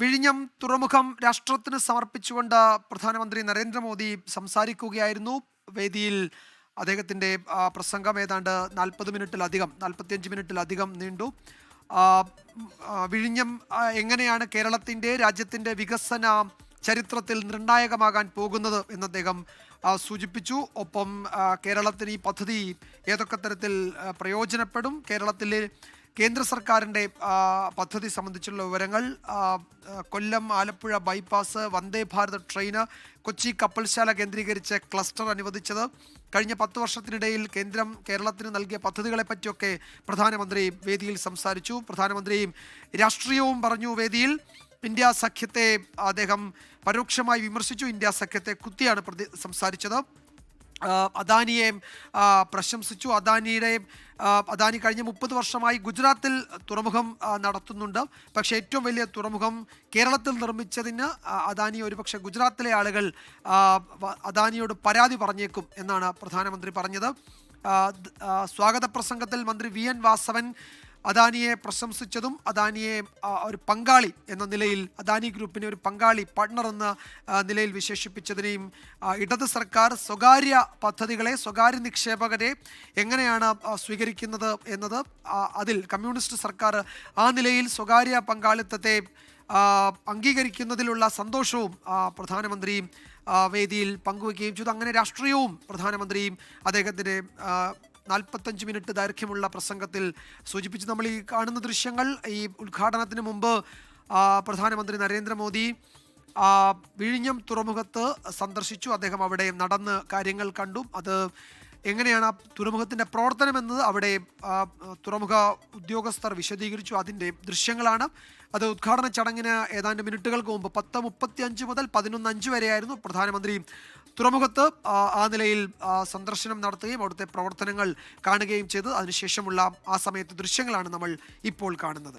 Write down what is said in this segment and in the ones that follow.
വിഴിഞ്ഞം തുറമുഖം രാഷ്ട്രത്തിന് സമർപ്പിച്ചുകൊണ്ട് പ്രധാനമന്ത്രി നരേന്ദ്രമോദി സംസാരിക്കുകയായിരുന്നു. വേദിയിൽ അദ്ദേഹത്തിൻ്റെ പ്രസംഗം ഏതാണ്ട് 45 മിനിറ്റിലധികം നീണ്ടു. ആ, വിഴിഞ്ഞം എങ്ങനെയാണ് കേരളത്തിൻ്റെ രാജ്യത്തിൻ്റെ വികസന ചരിത്രത്തിൽ നിർണായകമാകാൻ പോകുന്നത് എന്ന് അദ്ദേഹം സൂചിപ്പിച്ചു. ഒപ്പം കേരളത്തിന് ഈ പദ്ധതി ഏതൊക്കെ തരത്തിൽ പ്രയോജനപ്പെടും, കേരളത്തിലെ കേന്ദ്ര സർക്കാരിൻ്റെ പദ്ധതി സംബന്ധിച്ചുള്ള വിവരങ്ങൾ, കൊല്ലം ആലപ്പുഴ ബൈപ്പാസ്, വന്ദേ ഭാരത് ട്രെയിന്, കൊച്ചി കപ്പൽശാല കേന്ദ്രീകരിച്ച് ക്ലസ്റ്റർ അനുവദിച്ചത്, കഴിഞ്ഞ 10 വർഷത്തിനിടയിൽ കേന്ദ്രം കേരളത്തിന് നൽകിയ പദ്ധതികളെ പറ്റിയൊക്കെ പ്രധാനമന്ത്രി വേദിയിൽ സംസാരിച്ചു. പ്രധാനമന്ത്രി രാഷ്ട്രീയവും പറഞ്ഞു. വേദിയിൽ ഇന്ത്യ സഖ്യത്തെ അദ്ദേഹം പരോക്ഷമായി വിമർശിച്ചു. ഇന്ത്യ സഖ്യത്തെ കുത്തിയാണ് സംസാരിച്ചത്. അദാനിയെ പ്രശംസിച്ചു. അദാനി കഴിഞ്ഞ 30 വർഷമായി ഗുജറാത്തിൽ തുറമുഖം നടത്തുന്നുണ്ട്. പക്ഷേ ഏറ്റവും വലിയ തുറമുഖം കേരളത്തിൽ നിർമ്മിച്ചതിന് അദാനി ഒരുപക്ഷെ ഗുജറാത്തിലെ ആളുകൾ അദാനിയോട് പരാതി പറഞ്ഞേക്കും എന്നാണ് പ്രധാനമന്ത്രി പറഞ്ഞത്. സ്വാഗത പ്രസംഗത്തിൽ മന്ത്രി VN വാസവൻ അദാനിയെ പ്രശംസിച്ചതും അദാനിയെ ഒരു പങ്കാളി എന്ന നിലയിൽ, അദാനി ഗ്രൂപ്പിനെ ഒരു പങ്കാളി, പാർട്ട്ണർ എന്ന നിലയിൽ വിശേഷിപ്പിച്ചതിനെയും, ഇടത് സർക്കാർ സ്വകാര്യ പദ്ധതികളെ, സ്വകാര്യ നിക്ഷേപകരെ എങ്ങനെയാണ് സ്വീകരിക്കുന്നത് എന്നത്, അതിൽ കമ്മ്യൂണിസ്റ്റ് സർക്കാർ ആ നിലയിൽ സ്വകാര്യ പങ്കാളിത്തത്തെ അംഗീകരിക്കുന്നതിലുള്ള സന്തോഷവും പ്രധാനമന്ത്രി വേദിയിൽ പങ്കുവയ്ക്കുകയും ചെയ്തു. അങ്ങനെ രാഷ്ട്രീയവും പ്രധാനമന്ത്രിയും അദ്ദേഹത്തിൻ്റെ 45 മിനിറ്റ് ദൈർഘ്യമുള്ള പ്രസംഗത്തിൽ സൂചിപ്പിച്ചു. നമ്മൾ ഈ കാണുന്ന ദൃശ്യങ്ങൾ, ഈ ഉദ്ഘാടനത്തിന് മുമ്പ് പ്രധാനമന്ത്രി നരേന്ദ്രമോദി വിഴിഞ്ഞം തുറമുഖത്ത് സന്ദർശിച്ചു. അദ്ദേഹം അവിടെ നടന്ന് കാര്യങ്ങൾ കണ്ടു. അത് എങ്ങനെയാണ് തുറമുഖത്തിൻ്റെ പ്രവർത്തനമെന്നത് അവിടെ തുറമുഖ ഉദ്യോഗസ്ഥർ വിശദീകരിച്ചു. അതിൻ്റെ ദൃശ്യങ്ങളാണ് അത്. ഉദ്ഘാടന ചടങ്ങിന് ഏതാണ്ട് മിനിറ്റുകൾക്ക് മുമ്പ് 10:35 മുതൽ 11:05 വരെയായിരുന്നു പ്രധാനമന്ത്രി തുറമുഖത്ത് ആ നിലയിൽ സന്ദർശനം നടത്തുകയും അവിടുത്തെ പ്രവർത്തനങ്ങൾ കാണുകയും ചെയ്തു. അതിനുശേഷമുള്ള ആ സമയത്തെ ദൃശ്യങ്ങളാണ് നമ്മൾ ഇപ്പോൾ കാണുന്നത്.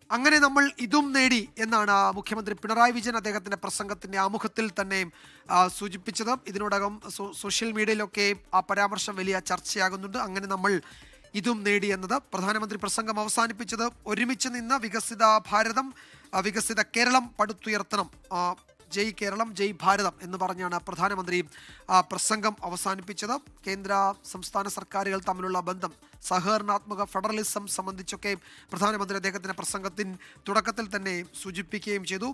അങ്ങനെ നമ്മൾ ഇതും നേടി എന്നാണ് മുഖ്യമന്ത്രി പിണറായി വിജയൻ അദ്ദേഹത്തിൻ്റെ പ്രസംഗത്തിൻ്റെ ആമുഖത്തിൽ തന്നെ സൂചിപ്പിച്ചത്. ഇതിനോടകം സോഷ്യൽ മീഡിയയിലൊക്കെ ആ പരാമർശം വലിയ ചർച്ചയാകുന്നുണ്ട്. അങ്ങനെ നമ്മൾ ഇതും നേടി എന്നത്. പ്രധാനമന്ത്രി പ്രസംഗം അവസാനിപ്പിച്ചത് ഒരുമിച്ച് നിന്ന് വികസിത ഭാരതം, വികസിത കേരളം പടുത്തുയർത്തണം, ജയ് കേരളം ജയ് ഭാരതം എന്ന് പറഞ്ഞാണ് പ്രധാനമന്ത്രി പ്രസംഗം അവസാനിപ്പിച്ചത്. കേന്ദ്ര സംസ്ഥാന സർക്കാരുകൾ തമ്മിലുള്ള ബന്ധം, സഹകരണാത്മക ഫെഡറലിസം സംബന്ധിച്ചൊക്കെ പ്രധാനമന്ത്രി അദ്ദേഹത്തിൻ്റെ പ്രസംഗത്തിൻ തുടക്കത്തിൽ തന്നെ സൂചിപ്പിക്കുകയും ചെയ്തു.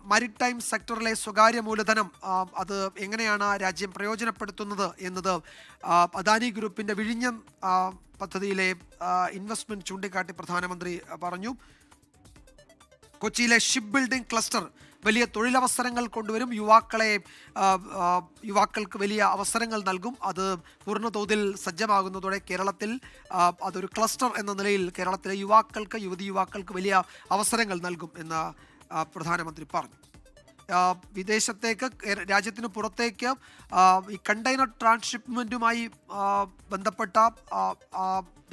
മാരിടൈം സെക്ടറിലെ സ്വകാര്യ മൂലധനം അത് എങ്ങനെയാണ് രാജ്യം പ്രയോജനപ്പെടുത്തുന്നത് എന്നത് അദാനി ഗ്രൂപ്പിൻ്റെ വിഴിഞ്ഞം പദ്ധതിയിലെ ഇൻവെസ്റ്റ്മെൻറ്റ് ചൂണ്ടിക്കാട്ടി പ്രധാനമന്ത്രി പറഞ്ഞു. കൊച്ചിയിലെ ഷിപ്പ് ബിൽഡിംഗ് ക്ലസ്റ്റർ വലിയ തൊഴിലവസരങ്ങൾ കൊണ്ടുവരും, യുവാക്കൾക്ക് വലിയ അവസരങ്ങൾ നൽകും. അത് പൂർണ്ണതോതിൽ സജ്ജമാകുന്നതോടെ കേരളത്തിൽ അതൊരു ക്ലസ്റ്റർ എന്ന നിലയിൽ കേരളത്തിലെ യുവതി യുവാക്കൾക്ക് വലിയ അവസരങ്ങൾ നൽകും എന്ന് പ്രധാനമന്ത്രി പറഞ്ഞു. വിദേശത്തേക്ക്, രാജ്യത്തിന് പുറത്തേക്ക് ഈ കണ്ടെയ്നർ ട്രാൻസ്ഷിപ്മെൻറ്റുമായി ബന്ധപ്പെട്ട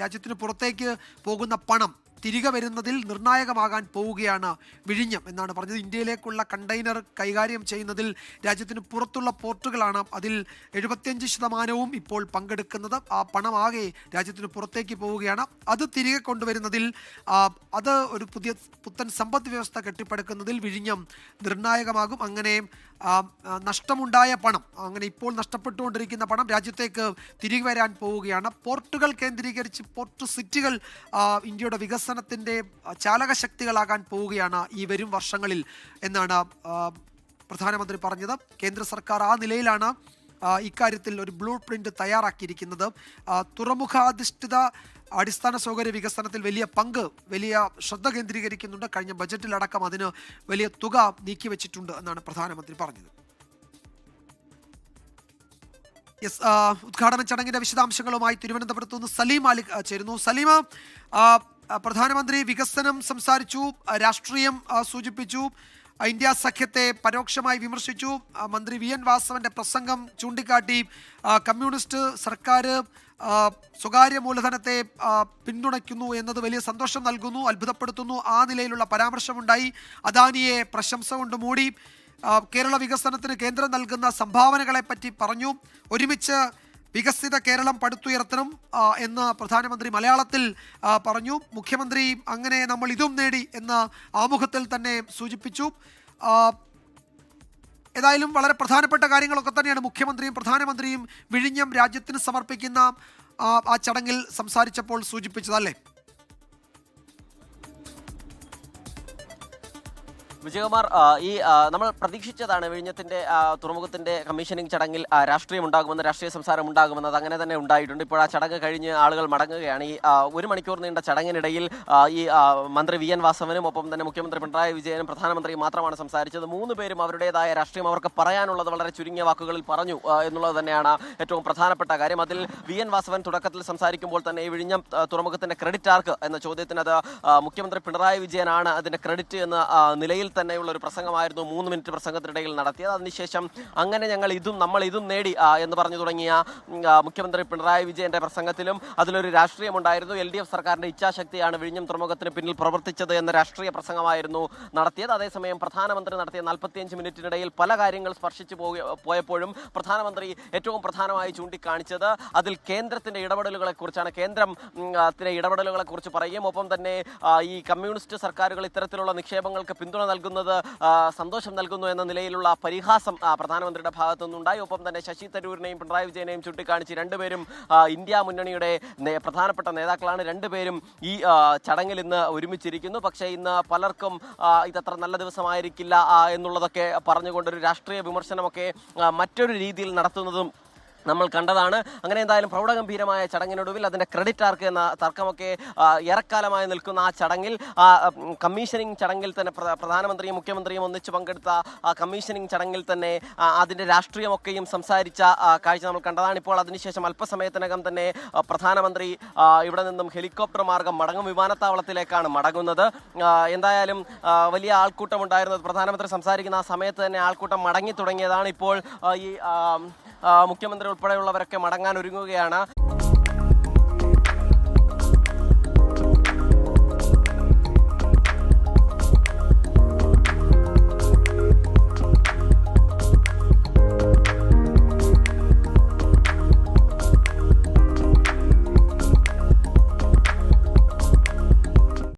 രാജ്യത്തിന് പുറത്തേക്ക് പോകുന്ന പണം തിരികെ വരുന്നതിൽ നിർണായകമാകാൻ പോവുകയാണ് വിഴിഞ്ഞം എന്നാണ് പറഞ്ഞത്. ഇന്ത്യയിലേക്കുള്ള കണ്ടെയ്നർ കൈകാര്യം ചെയ്യുന്നതിൽ രാജ്യത്തിന് പുറത്തുള്ള പോർട്ടുകളാണ് അതിൽ 75% ഇപ്പോൾ പങ്കെടുക്കുന്നത്. ആ പണമാകെ രാജ്യത്തിന് പുറത്തേക്ക് പോവുകയാണ്. അത് തിരികെ കൊണ്ടുവരുന്നതിൽ, അത് ഒരു പുത്തൻ സമ്പദ് വ്യവസ്ഥ കെട്ടിപ്പടുക്കുന്നതിൽ വിഴിഞ്ഞം നിർണായകമാകും. അങ്ങനെ നഷ്ടമുണ്ടായ പണം, അങ്ങനെ ഇപ്പോൾ നഷ്ടപ്പെട്ടുകൊണ്ടിരിക്കുന്ന പണം രാജ്യത്തേക്ക് തിരികെ വരാൻ പോവുകയാണ്. പോർട്ടുകൾ കേന്ദ്രീകരിച്ച് പോർട്ട് സിറ്റികൾ ഇന്ത്യയുടെ വികസനത്തിൻ്റെ ചാലകശക്തികളാകാൻ പോവുകയാണ് ഈ വരും വർഷങ്ങളിൽ എന്നാണ് പ്രധാനമന്ത്രി പറഞ്ഞത്. കേന്ദ്ര സർക്കാർ ആ നിലയിലാണ് ഇക്കാര്യത്തിൽ ഒരു ബ്ലൂ പ്രിന്റ് തയ്യാറാക്കിയിരിക്കുന്നത്. തുറമുഖാധിഷ്ഠിത അടിസ്ഥാന സൗകര്യ വികസനത്തിൽ വലിയ ശ്രദ്ധ കേന്ദ്രീകരിക്കുന്നുണ്ട്. കഴിഞ്ഞ ബജറ്റിലടക്കം അതിന് വലിയ തുക നീക്കിവെച്ചിട്ടുണ്ട് എന്നാണ് പ്രധാനമന്ത്രി പറഞ്ഞത്. ഉദ്ഘാടന ചടങ്ങിന്റെ വിശദാംശങ്ങളുമായി തിരുവനന്തപുരത്ത് നിന്ന് സലീം മാലിക് ചേരുന്നു. സലീമ, പ്രധാനമന്ത്രി വികസനം സംസാരിച്ചു, രാഷ്ട്രീയം സൂചിപ്പിച്ചു, ഇന്ത്യ സഖ്യത്തെ പരോക്ഷമായി വിമർശിച്ചു. മന്ത്രി VN വാസവന്റെ പ്രസംഗം ചൂണ്ടിക്കാട്ടി കമ്മ്യൂണിസ്റ്റ് സർക്കാർ സ്വകാര്യ മൂലധനത്തെ പിന്തുണയ്ക്കുന്നു എന്നത് വലിയ സന്തോഷം നൽകുന്നു, അത്ഭുതപ്പെടുത്തുന്നു. ആ നിലയിലുള്ള പരാമർശമുണ്ടായി. അദാനിയെ പ്രശംസ കൊണ്ട് മൂടി. കേരള വികസനത്തിന് കേന്ദ്രം നൽകുന്ന സംഭാവനകളെ പറ്റി പറഞ്ഞു. ഒരുമിച്ച് വികസിത കേരളം പടുത്തുയർത്തണം എന്ന് പ്രധാനമന്ത്രി മലയാളത്തിൽ പറഞ്ഞു. മുഖ്യമന്ത്രി അങ്ങനെ നമ്മൾ ഇതും നേടി എന്ന് ആമുഖത്തിൽ തന്നെ സൂചിപ്പിച്ചു. ഏതായാലും വളരെ പ്രധാനപ്പെട്ട കാര്യങ്ങളൊക്കെ തന്നെയാണ് മുഖ്യമന്ത്രിയും പ്രധാനമന്ത്രിയും വിഴിഞ്ഞം രാജ്യത്തിന് സമർപ്പിക്കുന്ന ആ ചടങ്ങിൽ സംസാരിച്ചപ്പോൾ സൂചിപ്പിച്ചതല്ലേ? വിജയകുമാർ, നമ്മൾ പ്രതീക്ഷിച്ചതാണ് വിഴിഞ്ഞത്തിന്റെ തുറമുഖത്തിന്റെ കമ്മീഷനിങ് ചടങ്ങിൽ രാഷ്ട്രീയം ഉണ്ടാകുമെന്ന്, രാഷ്ട്രീയ സംസാരം ഉണ്ടാകുമെന്ന്. അത് അങ്ങനെ തന്നെ ഉണ്ടായിട്ടുണ്ട്. ഇപ്പോൾ ആ ചടങ്ങ് കഴിഞ്ഞ് ആളുകൾ മടങ്ങുകയാണ്. ഈ 1 മണിക്കൂർ നീണ്ട ചടങ്ങിനിടയിൽ ഈ മന്ത്രി വി എൻ വാസവനും ഒപ്പം തന്നെ മുഖ്യമന്ത്രി പിണറായി വിജയനും പ്രധാനമന്ത്രിയും മാത്രമാണ് സംസാരിച്ചത്. 3 പേരും അവരുടേതായ രാഷ്ട്രീയം അവർക്ക് പറയാനുള്ളത് വളരെ ചുരുങ്ങിയ വാക്കുകളിൽ പറഞ്ഞു എന്നുള്ളത് തന്നെയാണ് ഏറ്റവും പ്രധാനപ്പെട്ട കാര്യം. അതിൽ വി എൻ വാസവൻ തുടക്കത്തിൽ സംസാരിക്കുമ്പോൾ തന്നെ ഈ വിഴിഞ്ഞം തുറമുഖത്തിന്റെ ക്രെഡിറ്റ് ആർക്ക് എന്ന ചോദ്യത്തിന് അത് മുഖ്യമന്ത്രി പിണറായി വിജയനാണ് അതിന്റെ ക്രെഡിറ്റ് എന്ന നിലയിൽ തന്നെയുള്ള ഒരു പ്രസംഗമായിരുന്നു 3 മിനിറ്റ് പ്രസംഗത്തിനിടയിൽ നടത്തിയത്. അതിനുശേഷം അങ്ങനെ നമ്മൾ ഇതും നേടി എന്ന് പറഞ്ഞു തുടങ്ങിയ മുഖ്യമന്ത്രി പിണറായി വിജയന്റെ പ്രസംഗത്തിലും അതിലൊരു രാഷ്ട്രീയമുണ്ടായിരുന്നു. LDF സർക്കാരിന്റെ ഇച്ഛാശക്തിയാണ് വിഴിഞ്ഞം തുറമുഖത്തിന് പിന്നിൽ പ്രവർത്തിച്ചത് എന്ന രാഷ്ട്രീയ പ്രസംഗമായിരുന്നു നടത്തിയത്. അതേസമയം പ്രധാനമന്ത്രി നടത്തിയ 45 മിനിറ്റിനിടയിൽ പല കാര്യങ്ങൾ സ്പർശിച്ചു പോയപ്പോഴും പ്രധാനമന്ത്രി ഏറ്റവും പ്രധാനമായി ചൂണ്ടിക്കാണിച്ചത് അതിൽ കേന്ദ്രത്തിന്റെ ഇടപെടലുകളെ കുറിച്ചാണ്. കേന്ദ്രത്തിന്റെ ഇടപെടലുകളെ കുറിച്ച് പറയുകയും ഒപ്പം തന്നെ ഈ കമ്മ്യൂണിസ്റ്റ് സർക്കാരുകൾ ഇത്തരത്തിലുള്ള നിക്ഷേപങ്ങൾക്ക് പിന്തുണ നൽകുന്നത് സന്തോഷം നൽകുന്നു എന്ന നിലയിലുള്ള പരിഹാസം പ്രധാനമന്ത്രിയുടെ ഭാഗത്തു നിന്നുണ്ടായി. ഒപ്പം തന്നെ ശശി തരൂരിനെയും പിണറായി വിജയനെയും ചൂണ്ടിക്കാണിച്ച് രണ്ടുപേരും ഇന്ത്യ മുന്നണിയുടെ പ്രധാനപ്പെട്ട നേതാക്കളാണ്. രണ്ടുപേരും ഈ ചടങ്ങിൽ ഇന്ന് ഒരുമിച്ചിരിക്കുന്നു. പക്ഷേ ഇന്ന് പലർക്കും ഇതത്ര നല്ല ദിവസമായിരിക്കില്ല എന്നുള്ളതൊക്കെ പറഞ്ഞുകൊണ്ടൊരു രാഷ്ട്രീയ വിമർശനമൊക്കെ മറ്റൊരു രീതിയിൽ നടത്തുന്നതും നമ്മൾ കണ്ടതാണ്. അങ്ങനെ എന്തായാലും പ്രൗഢഗംഭീരമായ ചടങ്ങിനൊടുവിൽ അതിൻ്റെ ക്രെഡിറ്റ് ആർക്ക് എന്ന തർക്കമൊക്കെ ഏറെക്കാലമായി നിൽക്കുന്ന ആ ചടങ്ങിൽ കമ്മീഷനിങ് ചടങ്ങിൽ തന്നെ പ്രധാനമന്ത്രിയും മുഖ്യമന്ത്രിയും ഒന്നിച്ച് പങ്കെടുത്ത ആ കമ്മീഷനിങ് ചടങ്ങിൽ തന്നെ അതിൻ്റെ രാഷ്ട്രീയമൊക്കെയും സംസാരിച്ച കാഴ്ച നമ്മൾ കണ്ടതാണ്. ഇപ്പോൾ അതിനുശേഷം അല്പസമയത്തിനകം തന്നെ പ്രധാനമന്ത്രി ഇവിടെ നിന്നും ഹെലികോപ്റ്റർ മാർഗം മടങ്ങും വിമാനത്താവളത്തിലേക്കാണ് മടങ്ങുന്നത്. എന്തായാലും വലിയ ആൾക്കൂട്ടമുണ്ടായിരുന്നത് പ്രധാനമന്ത്രി സംസാരിക്കുന്ന ആ സമയത്ത് തന്നെ ആൾക്കൂട്ടം മടങ്ങി തുടങ്ങിയതാണ്. ഇപ്പോൾ ഈ മുഖ്യമന്ത്രി ഉൾപ്പെടെയുള്ളവരൊക്കെ മടങ്ങാൻ ഒരുങ്ങുകയാണ്.